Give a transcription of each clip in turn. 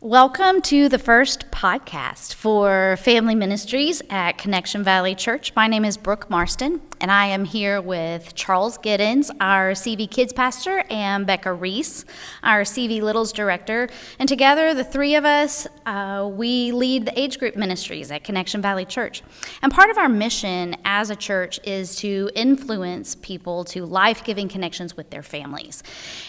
Welcome to the first podcast for Family Ministries at Connection Valley Church. My name is Brooke Marston, and I am here with Charles Giddens, our CV Kids Pastor, and Becca Reese, our CV Littles Director. And together, the three of us, we lead the age group ministries at Connection Valley Church. And part of our mission as a church is to influence people to life-giving connections with their families.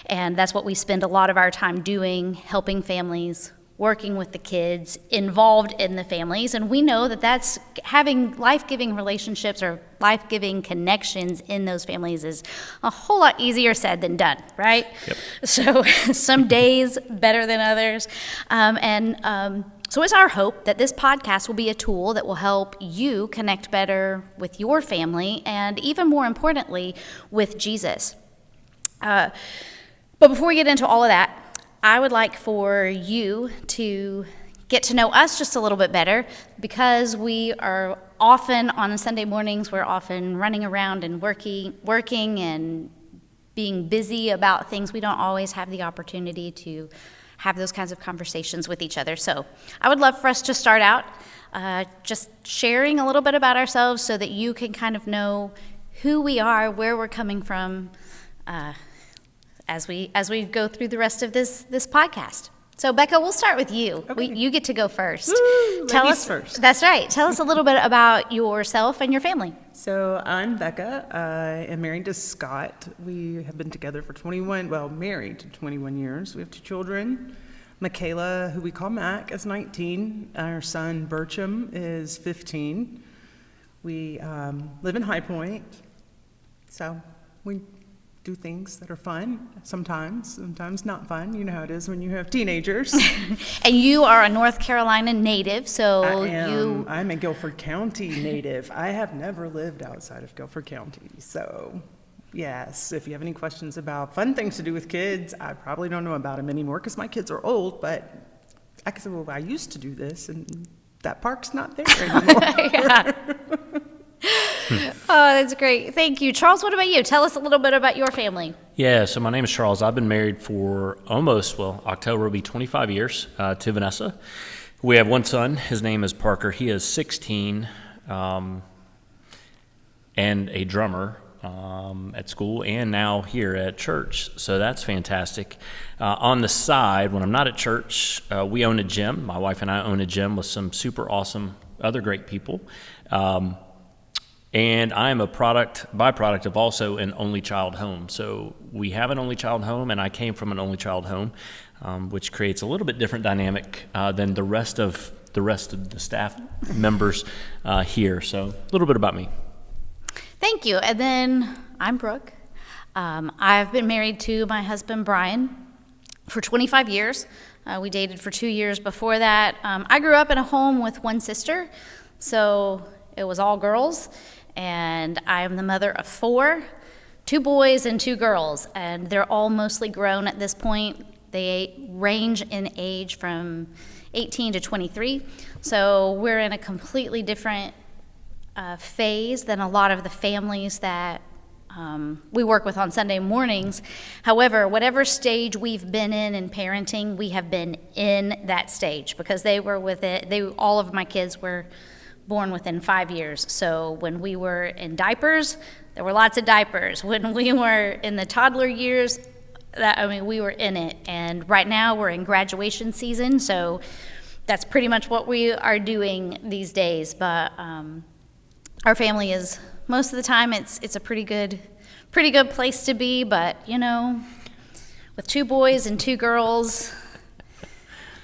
And that's what we spend a lot of our time doing, helping families, working with the kids, involved in the families, and we know that that's having life-giving relationships or life-giving connections in those families is a whole lot easier said than done, right? Yep. So some days better than others, so it's our hope that this podcast will be a tool that will help you connect better with your family and even more importantly, with Jesus. But before we get into all of that, I would like for you to get to know us just a little bit better because we are often on Sunday mornings, we're often running around and working and being busy about things. We don't always have the opportunity to have those kinds of conversations with each other. So I would love for us to start out just sharing a little bit about ourselves so that you can kind of know who we are, where we're coming from, as we go through the rest of this podcast. So Becca, we'll start with you. Okay. You get to go first. Woo, Tell ladies us first. That's right. Tell us a little bit about yourself and your family. So I'm Becca. I am married to Scott. We have been together for married to 21 years. We have 2 children. Michaela, who we call Mac, is 19. Our son Bertram is 15. We live in High Point. So we do things that are fun, sometimes not fun. You know how it is when you have teenagers. And you are a North Carolina native, so I'm a Guilford County native. I have never lived outside of Guilford County. So, yes, if you have any questions about fun things to do with kids, I probably don't know about them anymore because my kids are old, but I can say, well, I used to do this, and that park's not there anymore. Oh, that's great. Thank you. Charles, what about you? Tell us a little bit about your family. Yeah, so my name is Charles. I've been married for October will be 25 years to Vanessa. We have one son. His name is Parker. He is 16 and a drummer at school and now here at church. So that's fantastic. On the side, when I'm not at church, we own a gym. My wife and I own a gym with some super awesome other great people. And I am a byproduct of also an only child home. So we have an only child home, and I came from an only child home, which creates a little bit different dynamic than the rest of the staff members here. So a little bit about me. Thank you. And then I'm Brooke. I've been married to my husband, Brian, for 25 years. We dated for 2 years before that. I grew up in a home with one sister, so it was all girls. And I am the mother of 4, 2 boys and 2 girls, and they're all mostly grown at this point. They range in age from 18 to 23, so we're in a completely different phase than a lot of the families that we work with on Sunday mornings. However, whatever stage we've been in parenting, we have been in that stage because they were with it. All of my kids were born within 5 years. So when we were in diapers, there were lots of diapers. When we were in the toddler years, we were in it. And right now we're in graduation season, so that's pretty much what we are doing these days. But our family is, most of the time, it's a pretty good place to be. But with 2 boys and 2 girls,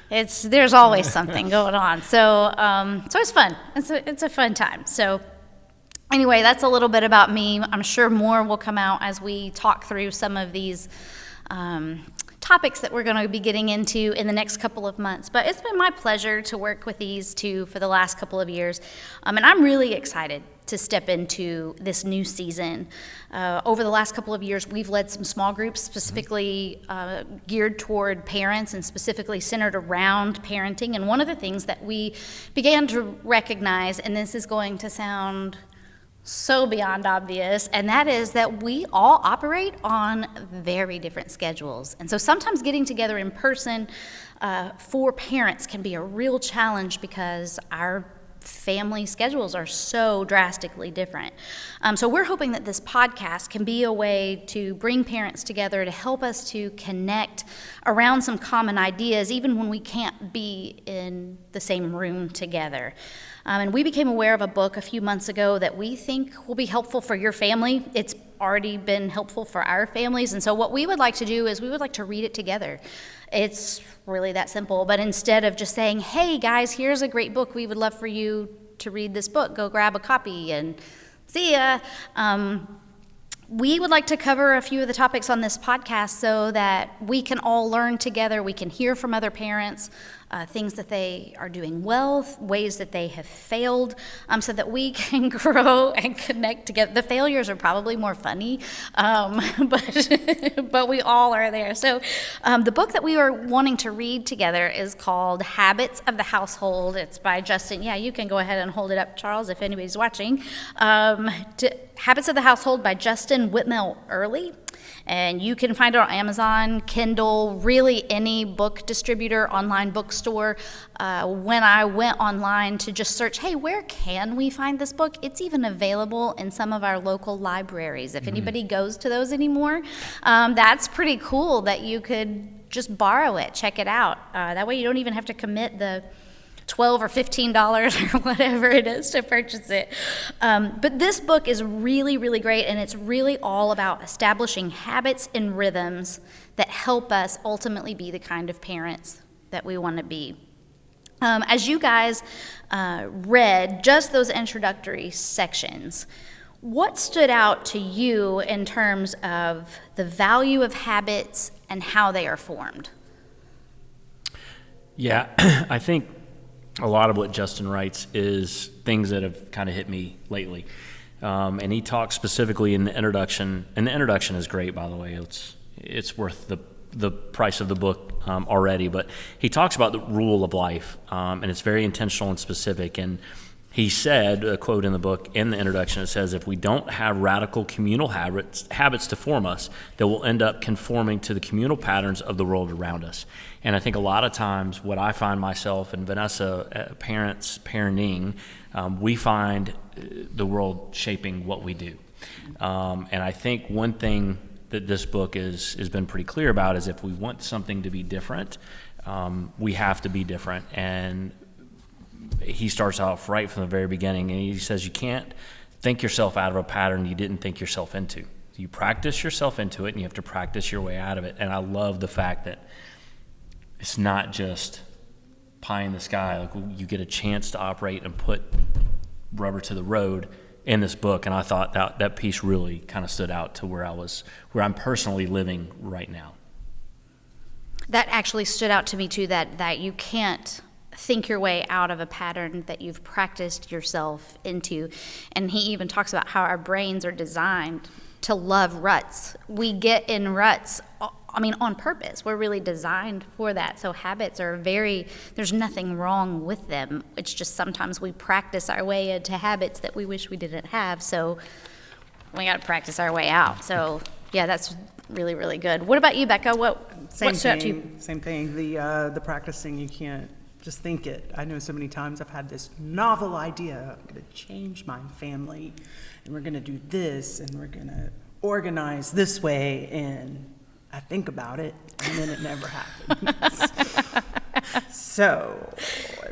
there's always something going on. So it's fun. It's a fun time. So anyway, that's a little bit about me. I'm sure more will come out as we talk through some of these topics that we're going to be getting into in the next couple of months. But it's been my pleasure to work with these 2 for the last couple of years. And I'm really excited to step into this new season. Over the last couple of years, we've led some small groups specifically geared toward parents and specifically centered around parenting. And one of the things that we began to recognize, and this is going to sound so beyond obvious, and that is that we all operate on very different schedules. And so sometimes getting together in person for parents can be a real challenge because our family schedules are so drastically different. So we're hoping that this podcast can be a way to bring parents together, to help us to connect around some common ideas, even when we can't be in the same room together. And we became aware of a book a few months ago that we think will be helpful for your family. It's already been helpful for our families. And so what we would like to do is we would like to read it together. It's really that simple. But instead of just saying, hey, guys, here's a great book, we would love for you to read this book, go grab a copy and see ya. We would like to cover a few of the topics on this podcast so that we can all learn together, we can hear from other parents, things that they are doing well, ways that they have failed, so that we can grow and connect together. The failures are probably more funny, but we all are there. So the book that we are wanting to read together is called Habits of the Household. It's by Justin. Yeah, you can go ahead and hold it up, Charles, if anybody's watching. Habits of the Household by Justin Whitmel Early. And you can find it on Amazon, Kindle, really any book distributor, online bookstore. When I went online to just search, hey, where can we find this book? It's even available in some of our local libraries. If anybody goes to those anymore, that's pretty cool that you could just borrow it, check it out. That way you don't even have to commit the $12 or $15 or whatever it is to purchase it. But this book is really, really great, and it's really all about establishing habits and rhythms that help us ultimately be the kind of parents that we want to be. As you guys read just those introductory sections, what stood out to you in terms of the value of habits and how they are formed? Yeah, I think a lot of what Justin writes is things that have kind of hit me lately. And he talks specifically in the introduction, and the introduction is great, by the way. It's worth the price of the book already, but he talks about the rule of life, and it's very intentional and specific. And he said, a quote in the book, in the introduction, it says, if we don't have radical communal habits to form us, then we'll end up conforming to the communal patterns of the world around us. And I think a lot of times what I find myself and Vanessa, parents parenting, we find the world shaping what we do. And I think one thing that this book has been pretty clear about is if we want something to be different, we have to be different. And he starts off right from the very beginning, and he says you can't think yourself out of a pattern you didn't think yourself into. You practice yourself into it, and you have to practice your way out of it. And I love the fact that it's not just pie in the sky. Like, you get a chance to operate and put rubber to the road in this book, and I thought that piece really kind of stood out to where I'm personally living right now. That actually stood out to me too, that you can't think your way out of a pattern that you've practiced yourself into. And he even talks about how our brains are designed to love ruts. We get in ruts, on purpose. We're really designed for that. So habits are there's nothing wrong with them. It's just sometimes we practice our way into habits that we wish we didn't have. So we got to practice our way out. So yeah, that's really, really good. What about you, Becca? What stood out to you? Same thing. The practicing, you can't just think it. I know so many times I've had this novel idea. I'm going to change my family, and we're going to do this, and we're going to organize this way, and I think about it, and then it never happens. So,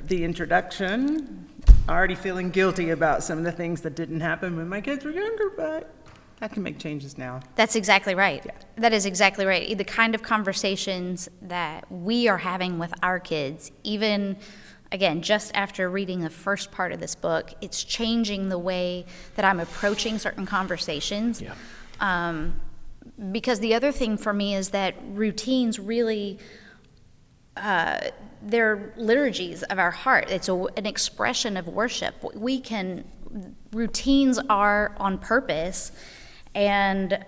the introduction, already feeling guilty about some of the things that didn't happen when my kids were younger, but I can make changes now. That's exactly right. Yeah. That is exactly right. The kind of conversations that we are having with our kids, even, again, just after reading the first part of this book, it's changing the way that I'm approaching certain conversations. Yeah. Because the other thing for me is that routines really, they're liturgies of our heart. It's an expression of worship. Routines are on purpose, and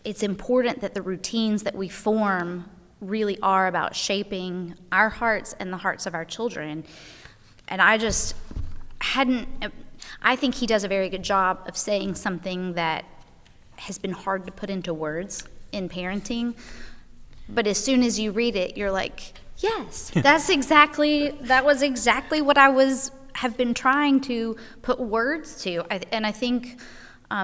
it's important that the routines that we form really are about shaping our hearts and the hearts of our children. And I just hadn't, I think he does a very good job of saying something that has been hard to put into words in parenting. But as soon as you read it, you're like, yes, that was exactly what have been trying to put words to. And I think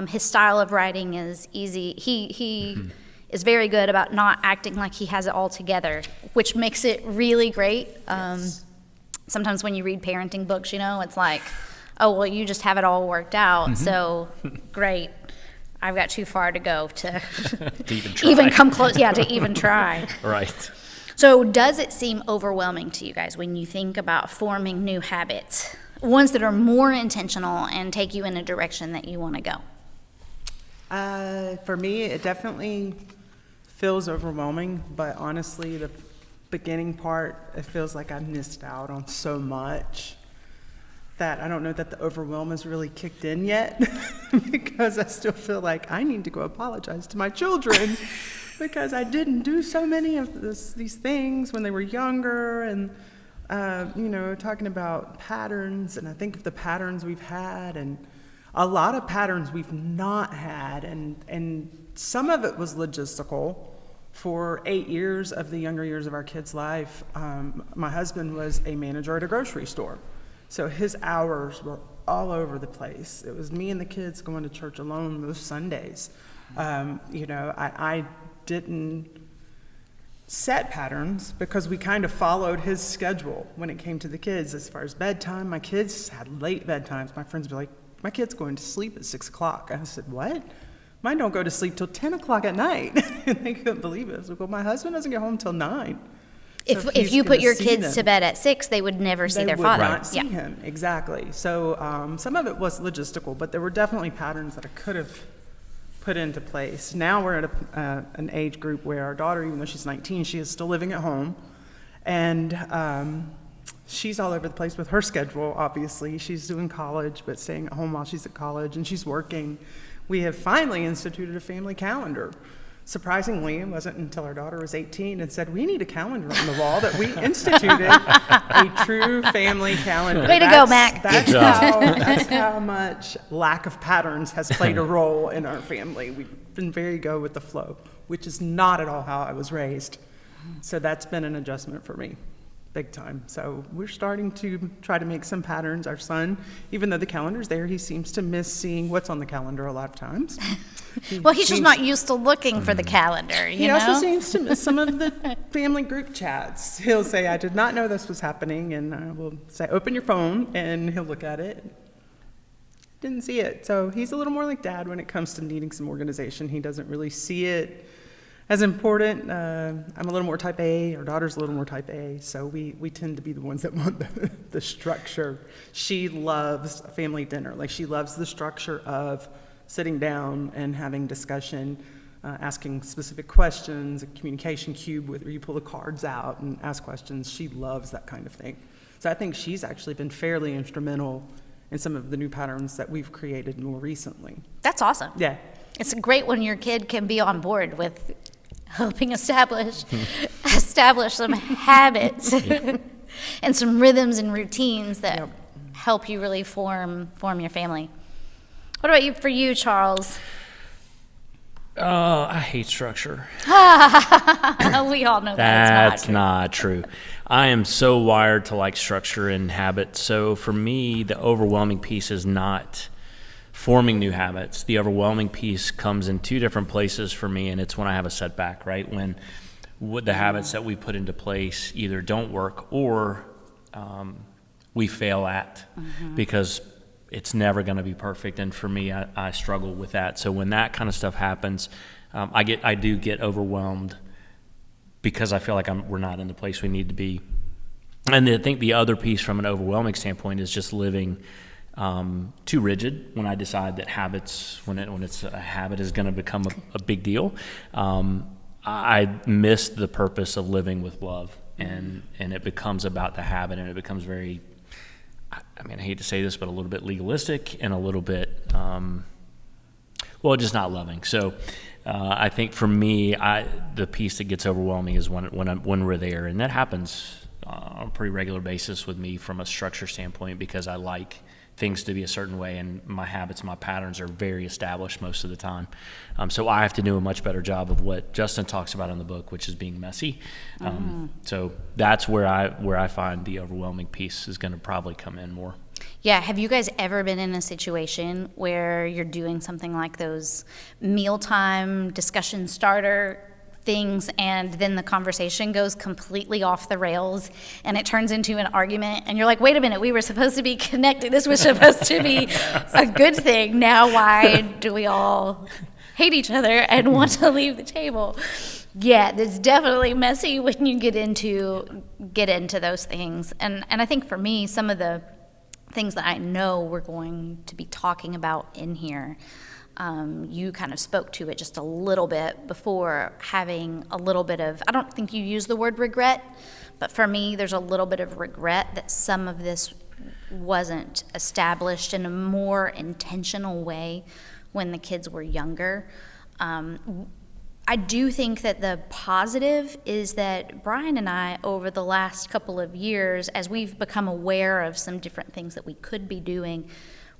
his style of writing is easy. He is very good about not acting like he has it all together, which makes it really great. Yes. Sometimes when you read parenting books, it's like, oh, well, you just have it all worked out. So great. I've got too far to go to even try. even come close. Yeah, to even try. Right. So does it seem overwhelming to you guys when you think about forming new habits, ones that are more intentional and take you in a direction that you want to go? For me, it definitely feels overwhelming, but honestly, the beginning part, it feels like I missed out on so much that I don't know that the overwhelm has really kicked in yet because I still feel like I need to go apologize to my children because I didn't do so many of these things when they were younger, and talking about patterns, and I think of the patterns we've had and a lot of patterns we've not had, and some of it was logistical. For 8 years of the younger years of our kids' life, my husband was a manager at a grocery store. So his hours were all over the place. It was me and the kids going to church alone most Sundays. I didn't set patterns because we kind of followed his schedule when it came to the kids. As far as bedtime, my kids had late bedtimes. My friends would be like, my kid's going to sleep at 6 o'clock. I said, what? Mine don't go to sleep till 10 o'clock at night. And they couldn't believe it. I was like, well, my husband doesn't get home till 9. If you put your kids to bed at 6, they would never see their father. They would not see him, exactly. So some of it was logistical, but there were definitely patterns that I could have put into place. Now we're at an age group where our daughter, even though she's 19, she is still living at home. And she's all over the place with her schedule, obviously. She's doing college, but staying at home while she's at college, and she's working. We have finally instituted a family calendar. Surprisingly, it wasn't until our daughter was 18 and said, we need a calendar on the wall, that we instituted a true family calendar. Way to go, Mac. That's how much lack of patterns has played a role in our family. We've been very go with the flow, which is not at all how I was raised. So that's been an adjustment for me, big time. So we're starting to try to make some patterns. Our son, even though the calendar's there, he seems to miss seeing what's on the calendar a lot of times. Well, he's just not used to looking for the calendar, He also seems to miss some of the family group chats. He'll say, I did not know this was happening, and I will say, open your phone, and he'll look at it. Didn't see it. So he's a little more like Dad when it comes to needing some organization. He doesn't really see it as important. I'm a little more type A, our daughter's a little more type A, so we tend to be the ones that want the structure. She loves family dinner. Like, she loves the structure of sitting down and having discussion, asking specific questions, a communication cube where you pull the cards out and ask questions. She loves that kind of thing. So I think she's actually been fairly instrumental in some of the new patterns that we've created more recently. That's awesome. Yeah. It's great when your kid can be on board with helping establish some habits and some rhythms and routines that help you really form your family. What about for you, Charles? I hate structure. We all know That's true. not true. I am so wired to like structure and habits. So for me, the overwhelming piece is not forming new habits. The overwhelming piece comes in two different places for me, and it's when I have a setback, right? When the habits that we put into place either don't work or we fail at, because it's never going to be perfect. And for me, I struggle with that. So when that kind of stuff happens, I do get overwhelmed because I feel like we're not in the place we need to be. And I think the other piece from an overwhelming standpoint is just living too rigid. When I decide that habits, when it's a habit, is going to become a big deal, I miss the purpose of living with love, and it becomes about the habit, and it becomes very, I mean, I hate to say this, but a little bit legalistic and a little bit, just not loving. So I think for me, the piece that gets overwhelming is when we're there, and that happens on a pretty regular basis with me from a structure standpoint because I like things to be a certain way, and my habits, my patterns are very established most of the time. So I have to do a much better job of what Justin talks about in the book, which is being messy. So that's where I find the overwhelming piece is going to probably come in more. Yeah, have you guys ever been in a situation where you're doing something like those mealtime discussion starter things, and then the conversation goes completely off the rails and it turns into an argument, and you're like, wait a minute, we were supposed to be connected. This was supposed to be a good thing. Now why do we all hate each other and want to leave the table? Yeah, it's definitely messy when you get into those things. And I think for me, some of the things that I know we're going to be talking about in here, you kind of spoke to it just a little bit before, having a little bit of, I don't think you use the word regret, but for me, there's a little bit of regret that some of this wasn't established in a more intentional way when the kids were younger. I do think that the positive is that Brian and I, over the last couple of years, as we've become aware of some different things that we could be doing,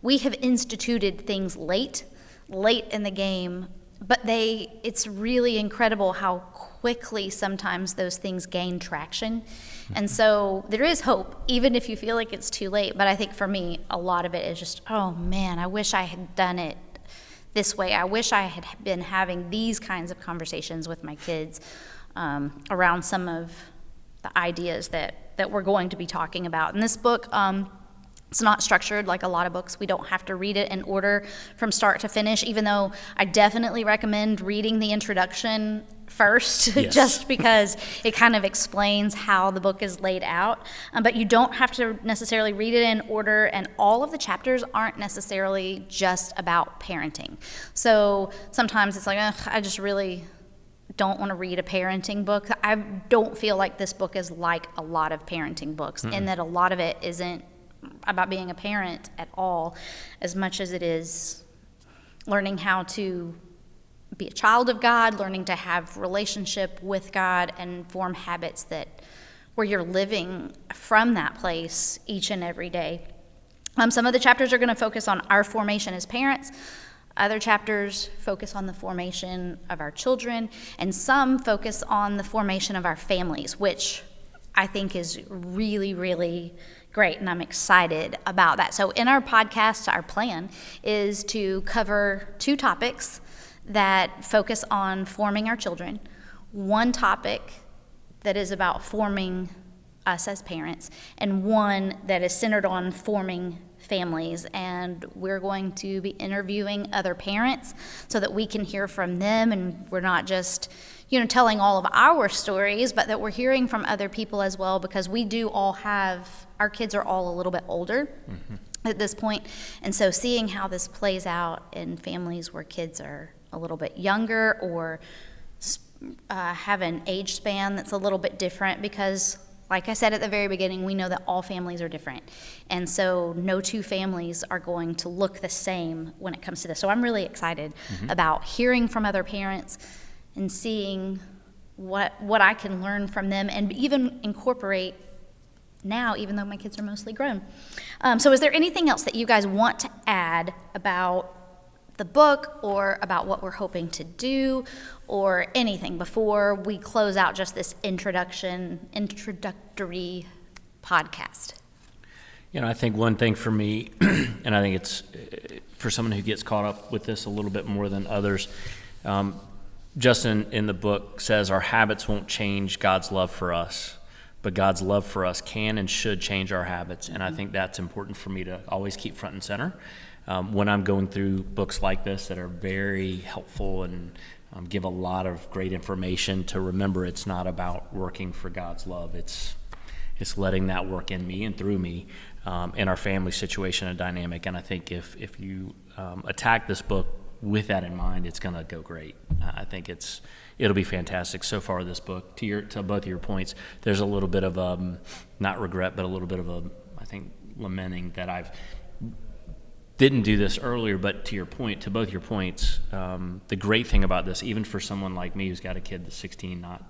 we have instituted things late in the game, but it's really incredible how quickly sometimes those things gain traction. And so there is hope, even if you feel like it's too late. But I think for me, a lot of it is just, oh man, I wish I had done it this way. I wish I had been having these kinds of conversations with my kids around some of the ideas that we're going to be talking about. In this book, it's not structured like a lot of books. We don't have to read it in order from start to finish, even though I definitely recommend reading the introduction first, Yes. just because it kind of explains how the book is laid out. But you don't have to necessarily read it in order, and all of the chapters aren't necessarily just about parenting. So sometimes it's like, I just really don't want to read a parenting book. I don't feel like this book is like a lot of parenting books, in that a lot of it isn't about being a parent at all, as much as it is learning how to be a child of God, learning to have relationship with God, and form habits where you're living from that place each and every day. Some of the chapters are going to focus on our formation as parents. Other chapters focus on the formation of our children, and some focus on the formation of our families, which I think is really, really great, and I'm excited about that. So in our podcast, our plan is to cover 2 topics that focus on forming our children, 1 topic that is about forming us as parents, and 1 that is centered on forming families. And we're going to be interviewing other parents so that we can hear from them, and we're not just telling all of our stories, but that we're hearing from other people as well, because we do all have, our kids are all a little bit older at this point. And so seeing how this plays out in families where kids are a little bit younger, or have an age span that's a little bit different, because like I said at the very beginning, we know that all families are different. And so no 2 families are going to look the same when it comes to this. So I'm really excited about hearing from other parents and seeing what I can learn from them, and even incorporate now, even though my kids are mostly grown. So is there anything else that you guys want to add about the book, or about what we're hoping to do, or anything before we close out just this introductory podcast? I think one thing for me, and I think it's for someone who gets caught up with this a little bit more than others, Justin in the book says our habits won't change God's love for us, but God's love for us can and should change our habits. And I think that's important for me to always keep front and center when I'm going through books like this that are very helpful and give a lot of great information, to remember it's not about working for God's love. It's letting that work in me and through me in our family situation and dynamic. And I think if you attack this book with that in mind, it's going to go great. I think it'll be fantastic. So far, this book, to both of your points, there's a little bit of not regret, but a little bit of I think, lamenting that I've didn't do this earlier. But to both your points, the great thing about this, even for someone like me who's got a kid that's 16, not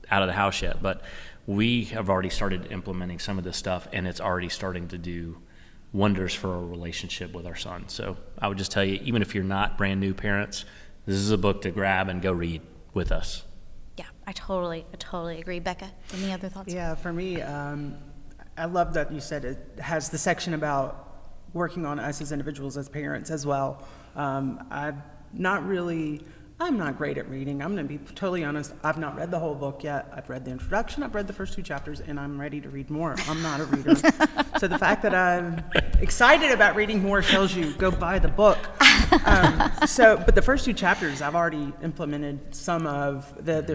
out of the house yet, but we have already started implementing some of this stuff, and it's already starting to do wonders for our relationship with our son. So I would just tell you, even if you're not brand new parents, this is a book to grab and go read with us. Yeah, I totally agree. Becca, any other thoughts? Yeah, for me, I love that you said it has the section about working on us as individuals, as parents as well. I'm not great at reading. I'm going to be totally honest. I've not read the whole book yet. I've read the introduction. I've read the first 2 chapters, and I'm ready to read more. I'm not a reader. So the fact that I'm excited about reading more tells you go buy the book. But the first 2 chapters, I've already implemented some of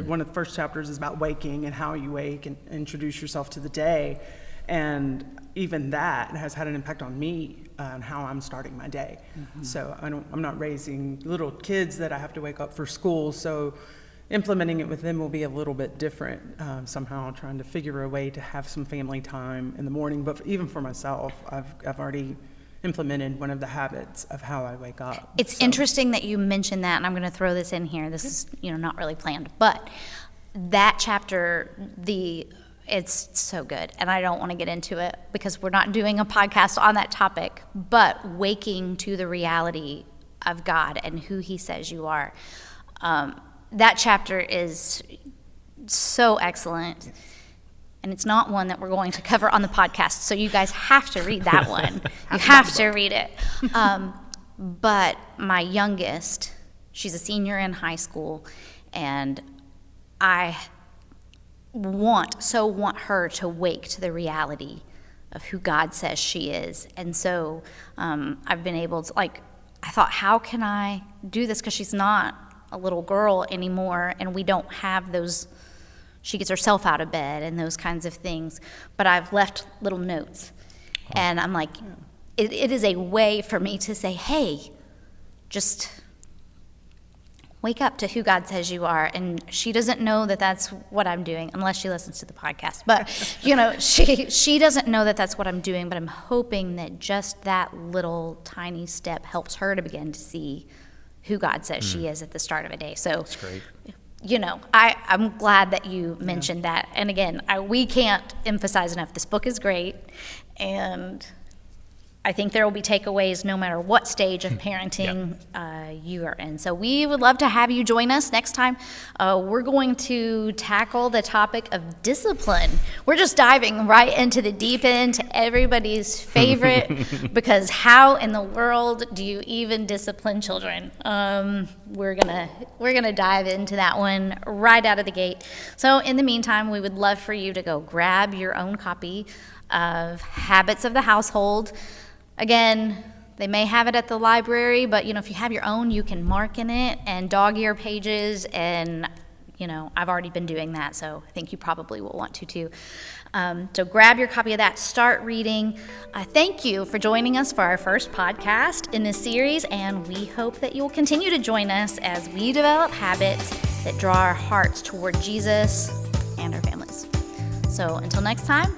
one of the first chapters is about waking and how you wake and introduce yourself to the day. And even that has had an impact on me and how I'm starting my day. Mm-hmm. So I'm not raising little kids that I have to wake up for school. So implementing it with them will be a little bit different. Somehow trying to figure a way to have some family time in the morning. But even for myself, I've already implemented one of the habits of how I wake up. It's interesting that you mentioned that, and I'm going to throw this in here. This is not really planned, but that chapter, it's so good, and I don't want to get into it because we're not doing a podcast on that topic, but waking to the reality of God and who he says you are. That chapter is so excellent, and it's not one that we're going to cover on the podcast, so you guys have to read that one. You have to read it. But my youngest, she's a senior in high school, and I want her to wake to the reality of who God says she is. And so I've been able to, I thought, how can I do this? Because she's not a little girl anymore, and we don't have those, she gets herself out of bed and those kinds of things. But I've left little notes. And I'm like, it is a way for me to say, hey, just wake up to who God says you are. And she doesn't know that that's what I'm doing, unless she listens to the podcast. But, she doesn't know that that's what I'm doing, but I'm hoping that just that little tiny step helps her to begin to see who God says she is at the start of a day. So, that's great. I'm glad that you mentioned that. And again, we can't emphasize enough, this book is great. And I think there will be takeaways no matter what stage of parenting you are in. So we would love to have you join us next time. We're going to tackle the topic of discipline. We're just diving right into the deep end, to everybody's favorite, because how in the world do you even discipline children? We're gonna dive into that one right out of the gate. So in the meantime, we would love for you to go grab your own copy of Habits of the Household. Again, they may have it at the library, but if you have your own, you can mark in it and dog-ear pages, and I've already been doing that, so I think you probably will want to too. So grab your copy of that, start reading. Thank you for joining us for our first podcast in this series, and we hope that you will continue to join us as we develop habits that draw our hearts toward Jesus and our families. So until next time,